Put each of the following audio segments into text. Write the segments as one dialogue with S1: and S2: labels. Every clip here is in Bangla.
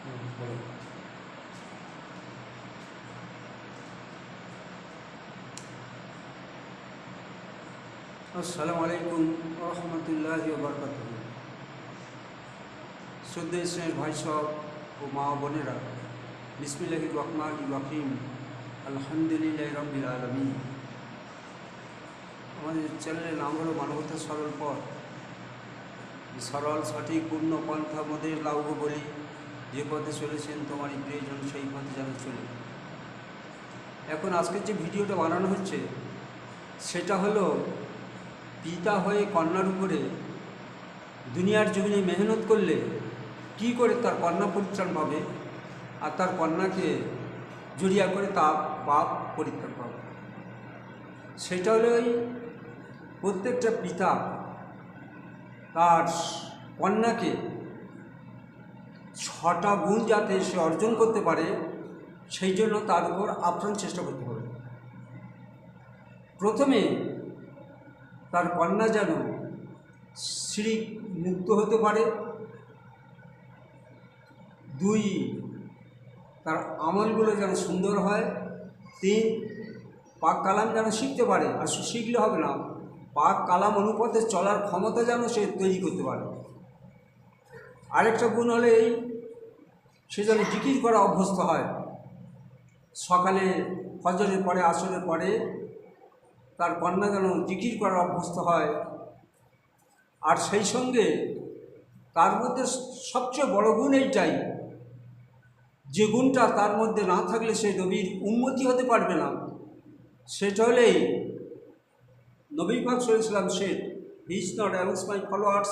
S1: আসসালামু আলাইকুম রহমতুল্লাহি ওয়া বারাকাতুহু। শ্রদ্ধেয় স্নেহের ভাই সব ও মা বোনেরা, বিসমিল্লাহির রহমানির রহিম, আলহামদুলিল্লাহি রাব্বিল আলামিন। আমাদের চ্যানেলের নাম হলো মানবতা সরল পথ। সরল সঠিক পূর্ণ পন্থা মোদের লাউহ বলি, যে পথে চলেছেন তোমারই প্রিয়জন সেই পথে যেন চলে। এখন আজকের যে ভিডিওটা বানানো হচ্ছে সেটা হলো পিতা হয়ে কন্যার উপরে দুনিয়ার জমিনে মেহনত করলে কি করে তার কন্যা পরিত্রাণ পাবে, আর তার কন্যাকে জড়িয়া করে তার বাপ পরিত্রাণ পাবে। সেটা হলো ওই প্রত্যেকটা পিতা তার কন্যাকে 6টা গুণ যাতে সে অর্জন করতে পারে সেই জন্য তার উপর আপ্রাণ চেষ্টা করতে হবে। প্রথমে তার কন্যা যেন শিরিক মুক্ত হতে পারে, 2 তার আমলগুলো যেন সুন্দর হয়, 3 পাক কালাম যেন শিখতে পারে, আর শিখলে হবে না, পাক কালাম অনুপাতে চলার ক্ষমতা যেন সে তৈরি করতে পারে। আরেকটা গুণ হলে এই সে যেন জিকির করা অভ্যস্ত হয়, সকালে ফজরের পরে আসরের পরে তার কন্যা যেন জিকির করা অভ্যস্ত হয়। আর সেই সঙ্গে তার মধ্যে সবচেয়ে বড় গুণ এইটাই, যে গুণটা তার মধ্যে না থাকলে সেই নবীর উম্মতি হতে পারবে না, সেটা হলেই নবী পাক সাল্লাল্লাহু আলাইহি ওয়াসাল্লাম said, "He is not amongst my followers,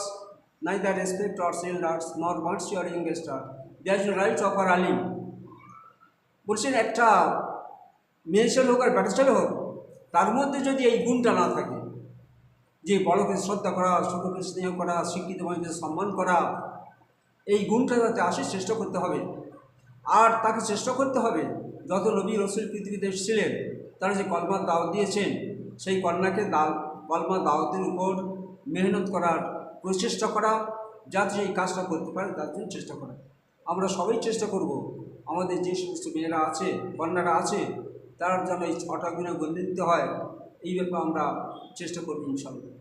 S1: neither respect or elders, nor mercy or youngster. There is no right of our alim." বলছেন একটা মেয়ে ছেলে হোক আর বেটা ছেলে হোক, তার মধ্যে যদি এই গুণটা না থাকে, যে বড়কে শ্রদ্ধা করা, ছোটকে স্নেহ করা, শিক্ষিত মানুষকে সম্মান করা, এই গুণটা যাতে আসে চেষ্টা করতে হবে। আর তাকে চেষ্টা করতে হবে যত নবী রসুল পৃথিবীতে এসেছিলেন তারা যে কলমার দাওয়াত দিয়েছেন সেই কন্যাকে কলমার দাওয়াতের উপর মেহনত করার প্রচেষ্টা করা, যাতে সেই কাজটা করতে পারে তার জন্য চেষ্টা করা। আমরা সবাই চেষ্টা করব আমাদের যে সমস্ত মেয়েরা আছে, কন্যারা আছে, তার যেন এই 6টা গুণে গণ্ডিত হয়, এই ব্যাপারে আমরা চেষ্টা করব ইনশাআল্লাহ।